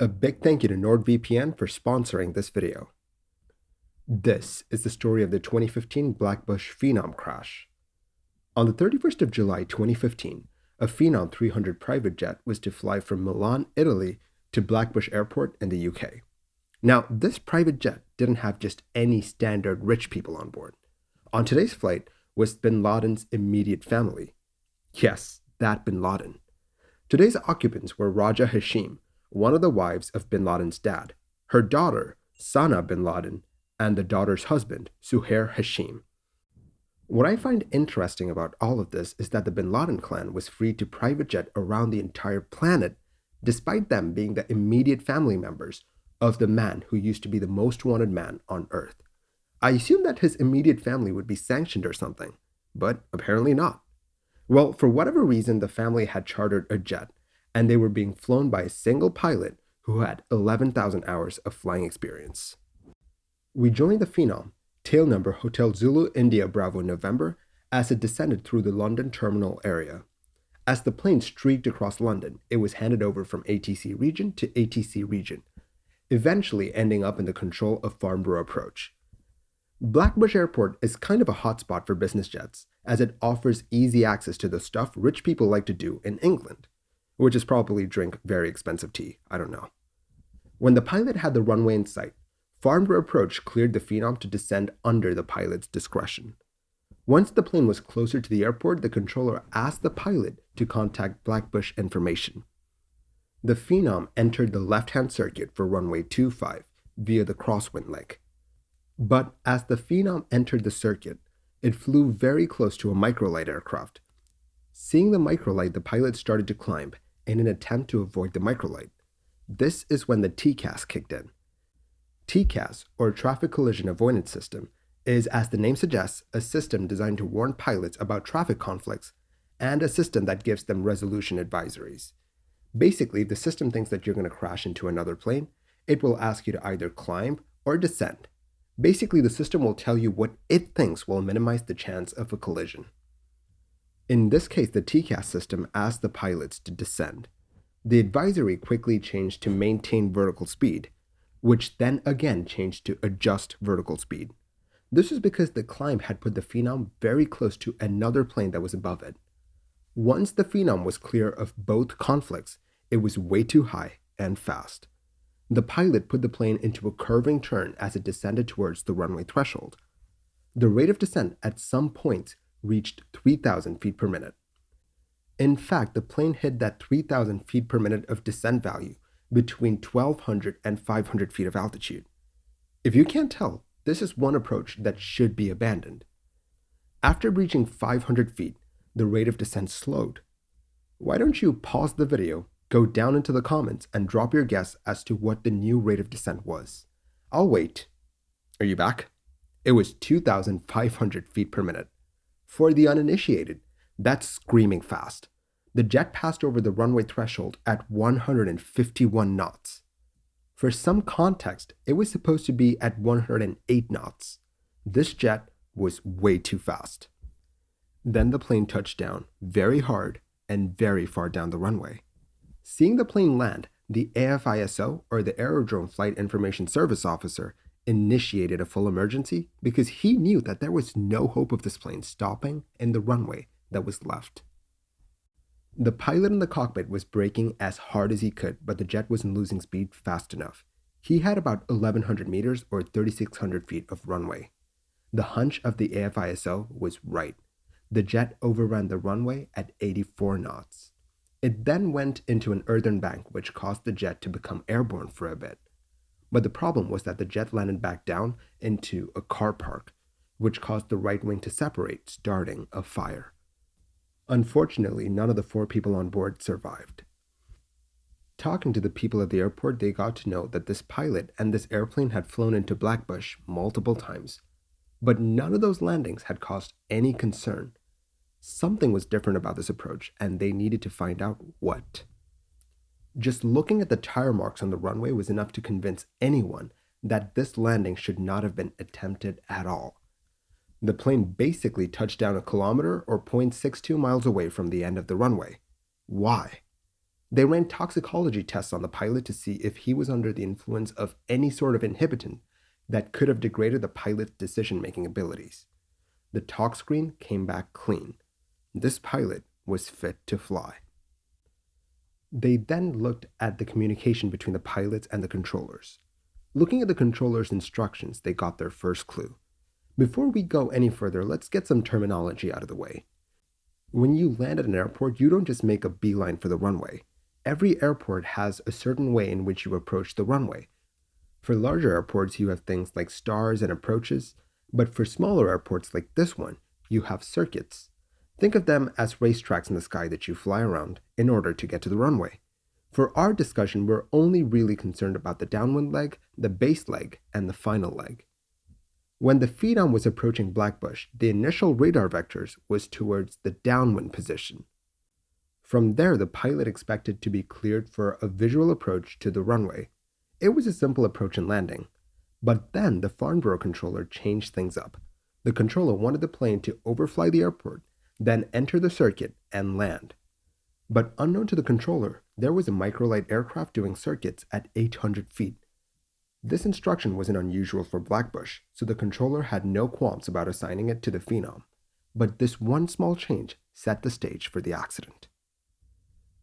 A big thank you to NordVPN for sponsoring this video. This is the story of the 2015 Blackbushe Phenom crash. On the 31st of July 2015, a Phenom 300 private jet was to fly from Milan, Italy to Blackbushe Airport in the UK. Now, this private jet didn't have just any standard rich people on board. On today's flight was bin Laden's immediate family. Yes, that bin Laden. Today's occupants were Raja Hashim, one of the wives of bin Laden's dad, her daughter, Sana bin Laden, and the daughter's husband, Zuhair Hashim. What I find interesting about all of this is that the bin Laden clan was free to private jet around the entire planet, despite them being the immediate family members of the man who used to be the most wanted man on Earth. I assumed that his immediate family would be sanctioned or something, but apparently not. Well, for whatever reason, the family had chartered a jet, and they were being flown by a single pilot who had 11,000 hours of flying experience. We joined the Phenom, tail number Hotel Zulu India Bravo November, as it descended through the London terminal area. As the plane streaked across London, it was handed over from ATC region to ATC region, eventually ending up in the control of Farnborough Approach. Blackbushe Airport is kind of a hotspot for business jets, as it offers easy access to the stuff rich people like to do in England, which is probably drink very expensive tea, I don't know. When the pilot had the runway in sight, Farnborough Approach cleared the Phenom to descend under the pilot's discretion. Once the plane was closer to the airport, the controller asked the pilot to contact Blackbushe Information. The Phenom entered the left-hand circuit for runway 25 via the crosswind leg. But as the Phenom entered the circuit, it flew very close to a microlight aircraft. Seeing the microlight, the pilot started to climb in an attempt to avoid the microlight. This is when the TCAS kicked in. TCAS, or Traffic Collision Avoidance System, is, as the name suggests, a system designed to warn pilots about traffic conflicts and a system that gives them resolution advisories. Basically, if the system thinks that you're going to crash into another plane, it will ask you to either climb or descend. Basically, the system will tell you what it thinks will minimize the chance of a collision. In this case, the TCAS system asked the pilots to descend. The advisory quickly changed to maintain vertical speed, which then again changed to adjust vertical speed. This is because the climb had put the Phenom very close to another plane that was above it. Once the Phenom was clear of both conflicts, it was way too high and fast. The pilot put the plane into a curving turn as it descended towards the runway threshold. The rate of descent at some points reached 3,000 feet per minute. In fact, the plane hit that 3,000 feet per minute of descent value between 1,200 and 500 feet of altitude. If you can't tell, this is one approach that should be abandoned. After reaching 500 feet, the rate of descent slowed. Why don't you pause the video, go down into the comments, and drop your guess as to what the new rate of descent was? I'll wait. Are you back? It was 2,500 feet per minute. For the uninitiated, that's screaming fast. The jet passed over the runway threshold at 151 knots. For some context, it was supposed to be at 108 knots. This jet was way too fast. Then the plane touched down very hard and very far down the runway. Seeing the plane land, the AFISO, or the Aerodrome Flight Information Service Officer, initiated a full emergency because he knew that there was no hope of this plane stopping in the runway that was left. The pilot in the cockpit was braking as hard as he could, but the jet wasn't losing speed fast enough. He had about 1,100 meters or 3,600 feet of runway. The hunch of the AFISO was right. The jet overran the runway at 84 knots. It then went into an earthen bank, which caused the jet to become airborne for a bit. But the problem was that the jet landed back down into a car park, which caused the right wing to separate, starting a fire. Unfortunately, none of the 4 people on board survived. Talking to the people at the airport, they got to know that this pilot and this airplane had flown into Blackbushe multiple times, but none of those landings had caused any concern. Something was different about this approach, and they needed to find out what. Just looking at the tire marks on the runway was enough to convince anyone that this landing should not have been attempted at all. The plane basically touched down a kilometer or 0.62 miles away from the end of the runway. Why? They ran toxicology tests on the pilot to see if he was under the influence of any sort of inhibitant that could have degraded the pilot's decision-making abilities. The tox screen came back clean. This pilot was fit to fly. They then looked at the communication between the pilots and the controllers. Looking at the controller's instructions, they got their first clue. Before we go any further, let's get some terminology out of the way. When you land at an airport, you don't just make a beeline for the runway. Every airport has a certain way in which you approach the runway. For larger airports, you have things like stars and approaches, but for smaller airports like this one, you have circuits. Think of them as racetracks in the sky that you fly around in order to get to the runway. For our discussion, we're only really concerned about the downwind leg, the base leg, and the final leg. When the phenom was approaching Blackbushe, the initial radar vectors was towards the downwind position. From there, the pilot expected to be cleared for a visual approach to the runway. It was a simple approach and landing. But then the Farnborough controller changed things up. The controller wanted the plane to overfly the airport, then enter the circuit and land. But unknown to the controller, there was a microlight aircraft doing circuits at 800 feet. This instruction wasn't unusual for Blackbushe, so the controller had no qualms about assigning it to the phenom. But this one small change set the stage for the accident.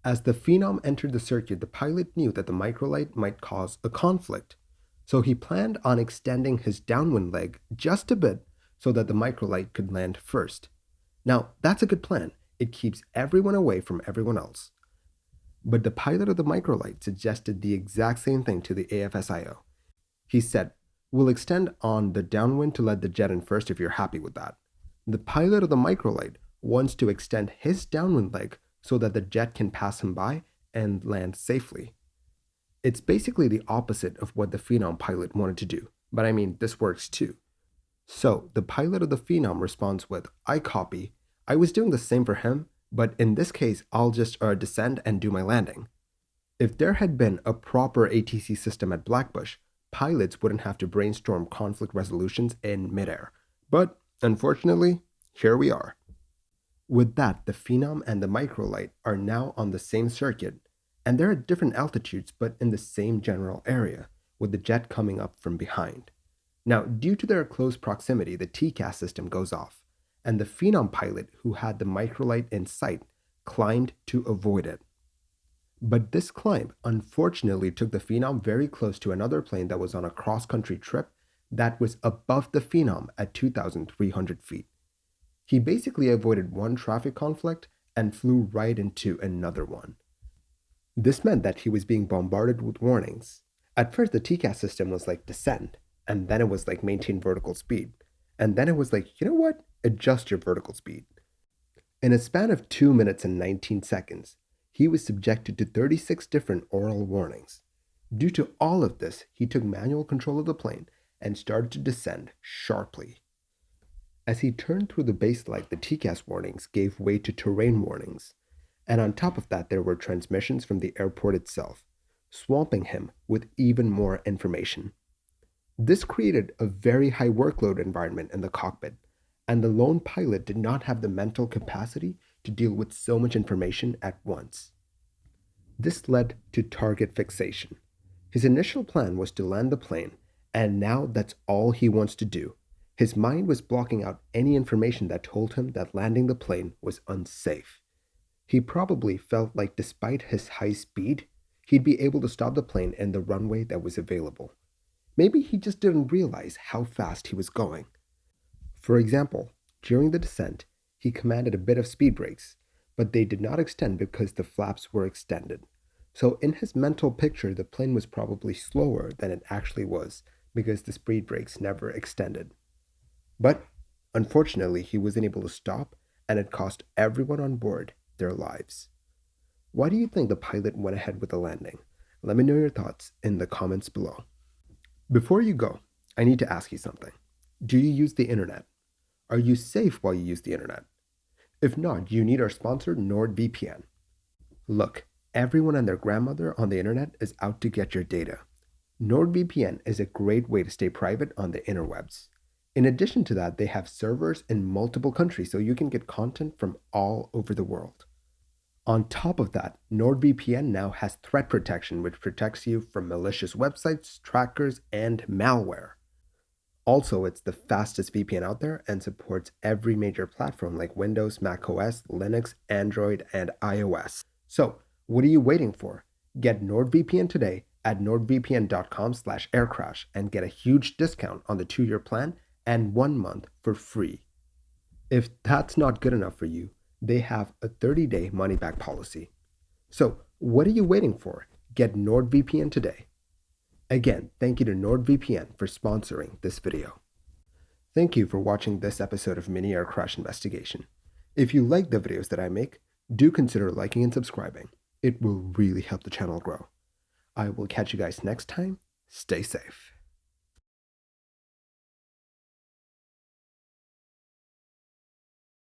As the phenom entered the circuit, the pilot knew that the microlight might cause a conflict, so he planned on extending his downwind leg just a bit so that the microlight could land first. Now, that's a good plan. It keeps everyone away from everyone else. But the pilot of the microlight suggested the exact same thing to the AFSIO. He said, "We'll extend on the downwind to let the jet in first if you're happy with that." The pilot of the microlight wants to extend his downwind leg so that the jet can pass him by and land safely. It's basically the opposite of what the phenom pilot wanted to do, but I mean, this works too. So the pilot of the phenom responds with, "I copy. I was doing the same for him, but in this case, I'll just descend and do my landing." If there had been a proper ATC system at Blackbushe, pilots wouldn't have to brainstorm conflict resolutions in midair. But unfortunately, here we are. With that, the phenom and the microlight are now on the same circuit, and they're at different altitudes but in the same general area, with the jet coming up from behind. Now, due to their close proximity, the TCA system goes off, and the phenom pilot who had the microlight in sight climbed to avoid it. But this climb unfortunately took the phenom very close to another plane that was on a cross-country trip that was above the phenom at 2,300 feet. He basically avoided one traffic conflict and flew right into another one. This meant that he was being bombarded with warnings. At first, the TCAS system was like descend, and then it was like maintain vertical speed, and then it was like, you know what, adjust your vertical speed. In a span of 2 minutes and 19 seconds, he was subjected to 36 different oral warnings. Due to all of this, he took manual control of the plane and started to descend sharply. As he turned through the base leg, the TCAS warnings gave way to terrain warnings, and on top of that there were transmissions from the airport itself, swamping him with even more information. This created a very high workload environment in the cockpit, and the lone pilot did not have the mental capacity to deal with so much information at once. This led to target fixation. His initial plan was to land the plane, and now that's all he wants to do. His mind was blocking out any information that told him that landing the plane was unsafe. He probably felt like despite his high speed, he'd be able to stop the plane in the runway that was available. Maybe he just didn't realize how fast he was going. For example, during the descent, he commanded a bit of speed brakes, but they did not extend because the flaps were extended. So in his mental picture, the plane was probably slower than it actually was because the speed brakes never extended. But unfortunately, he wasn't able to stop, and it cost everyone on board their lives. Why do you think the pilot went ahead with the landing? Let me know your thoughts in the comments below. Before you go, I need to ask you something. Do you use the internet? Are you safe while you use the internet? If not, you need our sponsor, NordVPN. Look, everyone and their grandmother on the internet is out to get your data. NordVPN is a great way to stay private on the interwebs. In addition to that, they have servers in multiple countries so you can get content from all over the world. On top of that, NordVPN now has threat protection, which protects you from malicious websites, trackers, and malware. Also, it's the fastest VPN out there and supports every major platform like Windows, macOS, Linux, Android, and iOS. So, what are you waiting for? Get NordVPN today at nordvpn.com/aircrash and get a huge discount on the 2-year plan and 1 month for free. If that's not good enough for you, they have a 30-day money-back policy. So, what are you waiting for? Get NordVPN today. Again, thank you to NordVPN for sponsoring this video. Thank you for watching this episode of Mini Air Crash Investigation. If you like the videos that I make, do consider liking and subscribing. It will really help the channel grow. I will catch you guys next time. Stay safe.